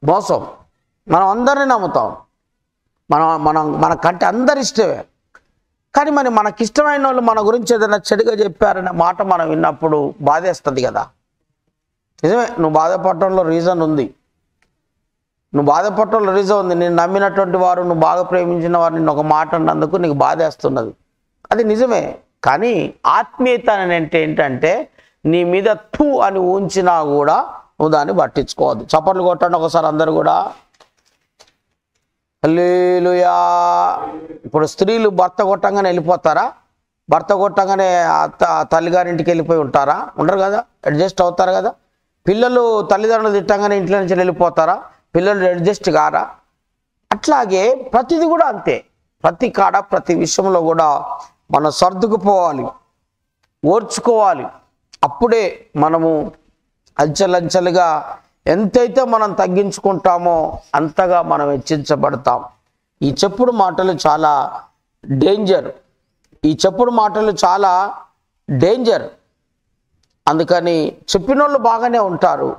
మోసం. మనం అందరినీ నమ్ముతాం, మనం మనం మనకంటే అందరి ఇష్టమే. కానీ మరి మనకిష్టమైన వాళ్ళు మన గురించి ఏదైనా చెడుగా చెప్పారనే మాట మనం విన్నప్పుడు బాధేస్తుంది కదా. నిజమే, నువ్వు బాధపడటంలో రీజన్ ఉంది. నువ్వు బాధపడటంలో రీజన్ ఉంది. నేను నమ్మినటువంటి వారు, నువ్వు బాగా ప్రేమించిన వారు నిన్ను ఒక మాట అన్నందుకు నీకు బాధేస్తున్నది. అది నిజమే. కానీ ఆత్మీయత అంటే ఏంటంటే నీ మీద తూ అని ఉంచినా కూడా నువ్వు దాన్ని పట్టించుకోవద్దు. చప్పట్లు కొట్టండి ఒకసారి అందరు కూడా. హల్లెలూయా. ఇప్పుడు స్త్రీలు భర్త కొట్టంగానే వెళ్ళిపోతారా? భర్త కొట్టంగానే తల్లిగారింటికి వెళ్ళిపోయి ఉంటారా? ఉండరు కదా, అడ్జస్ట్ అవుతారు కదా. పిల్లలు తల్లిదండ్రులు తిట్టంగానే ఇంట్లో నుంచి వెళ్ళిపోతారా? పిల్లలు అడ్జస్ట్ కారా? అట్లాగే ప్రతిది కూడా అంతే. ప్రతి కాడ ప్రతి విషయంలో కూడా మనం సర్దుకుపోవాలి, ఓర్చుకోవాలి. అప్పుడే మనము అంచెలంచెలుగా ఎంతైతే మనం తగ్గించుకుంటామో అంతగా మనం హెచ్చించబడతాం. ఈ చెప్పుడు మాటలు చాలా డేంజర్. ఈ చెప్పుడు మాటలు చాలా డేంజర్. అందుకని చెప్పినోళ్ళు బాగానే ఉంటారు,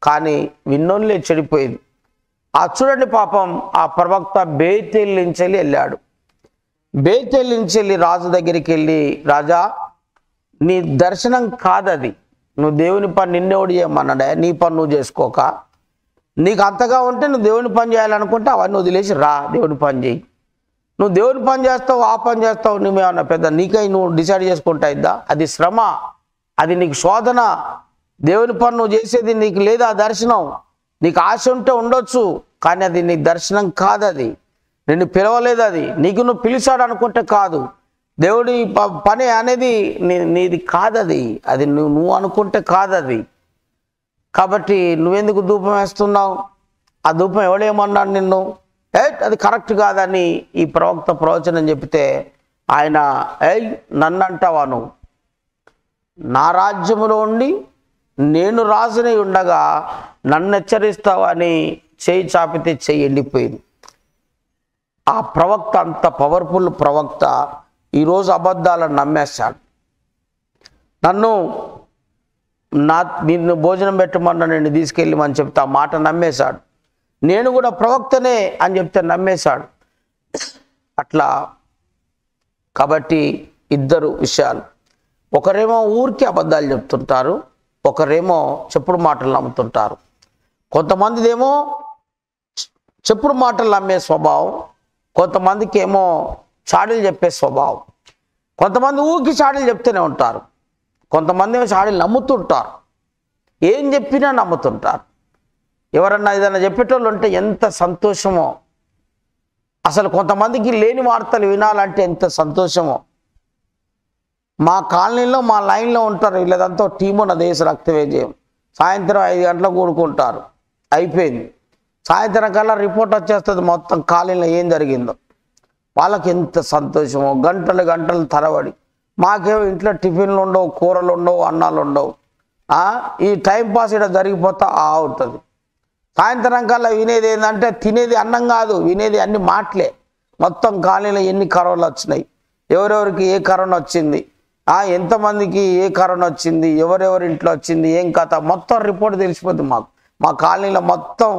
కానీ విన్నోళ్ళే చెడిపోయింది. చూడండి పాపం, ఆ ప్రవక్త బేతేలు నుంచి వెళ్ళాడు. బేతేలు నుంచి వెళ్ళి రాజు దగ్గరికి వెళ్ళి, రాజా నీ దర్శనం కాదది, నువ్వు దేవుని పని నిన్నెవడు చేయమన్నాడే, నీ పని నువ్వు చేసుకోక, నీకు అంతగా ఉంటే నువ్వు దేవుని పని చేయాలనుకుంటే అవన్నీ వదిలేసి రా, దేవుని పని చేయి. నువ్వు దేవుని పని చేస్తావు, ఆ పని చేస్తావు, నువ్వేమన్నా పెద్ద నీకై నువ్వు డిసైడ్ చేసుకుంటా ఇద్దా? అది శ్రమ, అది నీకు శోధన. దేవుని పని నువ్వు చేసేది నీకు లేదా దర్శనం. నీకు ఆశ ఉంటే ఉండొచ్చు, కానీ అది నీ దర్శనం కాదు. అది నిన్ను పిలవలేదు. అది నీకు నువ్వు పిలిచాడు అనుకుంటే కాదు. దేవుడి పని అనేది నీది కాదది. అది నువ్వు అనుకుంటే కాదది. కాబట్టి నువ్వెందుకు ధూపం వేస్తున్నావు? ఆ ధూపం ఎవడేమన్నాడు నిన్ను? అది కరెక్ట్ కాదని ఈ ప్రవక్త ప్రవచనం చెప్తే ఆయన నన్ను అంటావా నువ్వు? నా రాజ్యములో ఉండి నేను రాజునై ఉండగా నన్ను హెచ్చరిస్తావని చేయి చాపితే చేయి ఎండిపోయింది. ఆ ప్రవక్త అంత పవర్ఫుల్ ప్రవక్త ఈరోజు అబద్ధాలను నమ్మేశాడు. నిన్ను భోజనం పెట్టమన్నా నేను తీసుకెళ్ళమని చెప్తే ఆ మాట నమ్మేశాడు. నేను కూడా ప్రవక్తనే అని చెప్తే నమ్మేశాడు. అట్లా కాబట్టి ఇద్దరు విషయాలు. ఒకరేమో ఊరికి అబద్ధాలు చెప్తుంటారు, ఒకరేమో చెప్పుడు మాటలు నమ్ముతుంటారు. కొంతమందిదేమో చెప్పుడు మాటలు నమ్మే స్వభావం, కొంతమందికి ఏమో చాడీలు చెప్పే స్వభావం. కొంతమంది ఊరికి చాడీలు చెప్తూనే ఉంటారు, కొంతమంది ఏమో చాడీలు నమ్ముతుంటారు. ఏం చెప్పినా నమ్ముతుంటారు. ఎవరన్నా ఏదైనా చెప్పేటోళ్ళు ఉంటే ఎంత సంతోషమో. అసలు కొంతమందికి లేని వార్తలు వినాలంటే ఎంత సంతోషమో. మా కాలనీలో మా లైన్లో ఉంటారు, వీళ్ళదంతా టీం ఉన్న దేశ రక్తవేజయం. సాయంత్రం 5 గంటలకు కూడుకుంటారు, అయిపోయింది. సాయంత్రం కల్లా రిపోర్ట్ వచ్చేస్తుంది మొత్తం కాలనీలో ఏం జరిగిందో. వాళ్ళకి ఎంత సంతోషమో, గంటలు గంటలు తరబడి. మాకేమో ఇంట్లో టిఫిన్లు ఉండవు, కూరలు ఉండవు, అన్నాలు ఉండవు. ఈ టైంపాస్ ఇక్కడ జరిగిపోతా ఉంటుంది. సాయంత్రం కల్లా వినేది ఏంటంటే తినేది అన్నం కాదు, వినేది అన్ని మాటలే. మొత్తం కాలనీలో ఎన్ని కరోనాలు వచ్చినాయి, ఎవరెవరికి ఏ కరోనా వచ్చింది, ఎంతమందికి ఏ కరోనా వచ్చింది, ఎవరెవరి ఇంట్లో వచ్చింది, ఏం కథ మొత్తం రిపోర్ట్ తెలిసిపోతుంది మాకు. మా కాలనీలో మొత్తం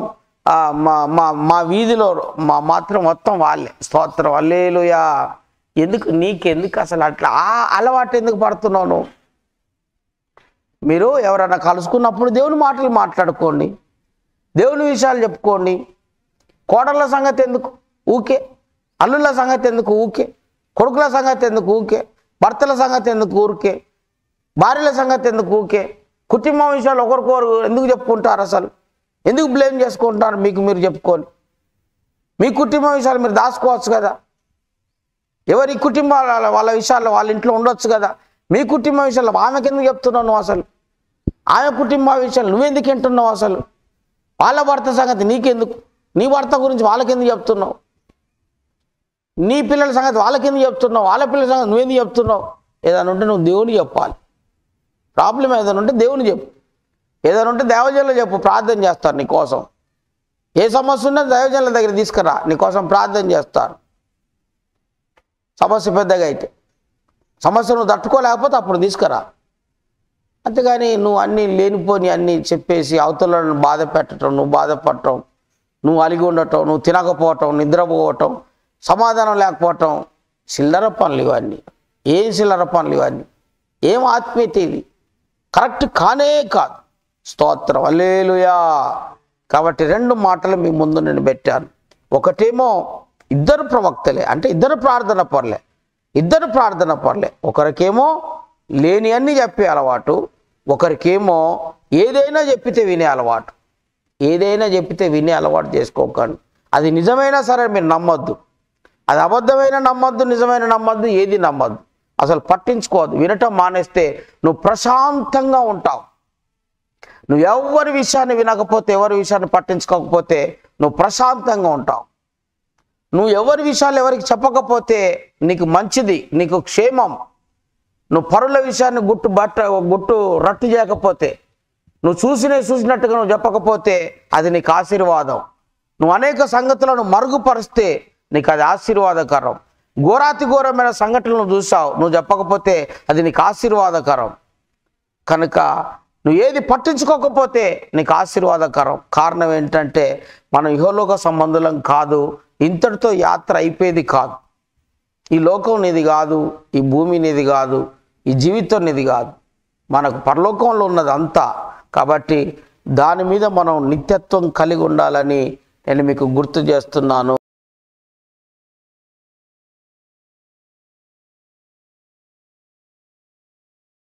మా వీధిలో మాత్రం మొత్తం వాళ్ళే. స్తోత్రం, హల్లెలూయా. నీకెందుకు అసలు అట్లా అలవాటు ఎందుకు పడుతున్నావు నువ్వు? మీరు ఎవరైనా కలుసుకున్నప్పుడు దేవుని మాటలు మాట్లాడుకోండి, దేవుని విషయాలు చెప్పుకోండి. కోడళ్ళ సంగతి ఎందుకు ఊకే, అల్లుళ్ళ సంగతి ఎందుకు ఊకే, కొడుకుల సంగతి ఎందుకు ఊకే, భర్తల సంగతి ఎందుకు ఊరికే, భార్యల సంగతి ఎందుకు ఊకే, కుటుంబం విషయాలు ఒకరికొకరు ఎందుకు చెప్పుకుంటారు? అసలు ఎందుకు బ్లేమ్ చేసుకుంటారు? మీకు మీరు చెప్పుకొని మీ కుటుంబం విషయాలు మీరు దాచుకోవచ్చు కదా. ఎవరి కుటుంబాల వాళ్ళ విషయాల్లో వాళ్ళ ఇంట్లో ఉండొచ్చు కదా. మీ కుటుంబం విషయాల్లో ఆమెకి ఎందుకు చెప్తున్నావు నువ్వు? అసలు ఆమె కుటుంబ విషయాలు నువ్వెందుకు వింటున్నావు? అసలు వాళ్ళ భర్త సంగతి నీకెందుకు? నీ భర్త గురించి వాళ్ళకెందుకు చెప్తున్నావు? నీ పిల్లల సంగతి వాళ్ళకెందుకు చెప్తున్నావు? వాళ్ళ పిల్లల సంగతి నువ్వెందుకు చెప్తున్నావు? ఏదైనా ఉంటే నువ్వు దేవుని చెప్పాలి. ప్రాబ్లం ఏదైనా ఉంటే దేవుని చెప్పు, ఏదైనా ఉంటే దైవజనులు చెప్పు, ప్రార్థన చేస్తారు నీ కోసం. ఏ సమస్య ఉన్నా దైవజనుల దగ్గర తీసుకురా, నీ కోసం ప్రార్థన చేస్తారు. సమస్య పెద్దగా అయితే, సమస్య నువ్వు తట్టుకోలేకపోతే అప్పుడు తీసుకురా. అంతేగాని నువ్వు అన్నీ లేనిపోని అన్నీ చెప్పేసి అవతలను బాధ పెట్టడం, నువ్వు బాధపడటం, నువ్వు అలిగి ఉండటం, నువ్వు తినకపోవటం, నిద్రపోవటం, సమాధానం లేకపోవటం, చిల్లర పనులు ఇవన్నీ. ఏం చిల్లర పనులు ఇవన్నీ? ఏం ఆత్మీయత ఇది? కరెక్ట్ కానే కాదు. స్తోత్రం, హల్లెలూయా. కాబట్టి 2 మాటలు మీ ముందు నేను పెట్టాను. ఒకటేమో ఇద్దరు ప్రవక్తలే, అంటే ఇద్దరు ప్రార్థన పర్లే. ఒకరికేమో లేని అన్నీ చెప్పే అలవాటు, ఒకరికేమో ఏదైనా చెప్పితే వినే అలవాటు. ఏదైనా చెప్పితే వినే అలవాటు చేసుకోకండి. అది నిజమైనా సరే మీరు నమ్మొద్దు, అది అబద్ధమైన నమ్మొద్దు, నిజమైన నమ్మొద్దు, ఏది నమ్మొద్దు. అసలు పట్టించుకోవద్దు. వినటం మానేస్తే నువ్వు ప్రశాంతంగా ఉంటావు. నువ్వు ఎవరి విషయాన్ని వినకపోతే, ఎవరి విషయాన్ని పట్టించుకోకపోతే నువ్వు ప్రశాంతంగా ఉంటావు. నువ్వు ఎవరి విషయాలు ఎవరికి చెప్పకపోతే నీకు మంచిది, నీకు క్షేమం. నువ్వు పరుల విషయాన్ని గుట్టు రట్టు చేయకపోతే, నువ్వు చూసినట్టుగా నువ్వు చెప్పకపోతే అది నీకు ఆశీర్వాదం. నువ్వు అనేక సంగతులను మరుగుపరిస్తే నీకు అది ఆశీర్వాదకరం. ఘోరమైన సంఘటనలు చూసావు, నువ్వు చెప్పకపోతే అది నీకు ఆశీర్వాదకరం. కనుక నువ్వు ఏది పట్టించుకోకపోతే నీకు ఆశీర్వాదకరం. కారణం ఏంటంటే మనం ఇహలోక సంబంధులం కాదు. ఇంతటితో యాత్ర అయిపోయేది కాదు. ఈ లోకం నీది కాదు, ఈ భూమి నీది కాదు, ఈ జీవితం నీది కాదు. మనకు పరలోకంలో ఉన్నది అంతా. కాబట్టి దాని మీద మనం నిత్యత్వం కలిగి ఉండాలని నేను మీకు గుర్తు చేస్తున్నాను.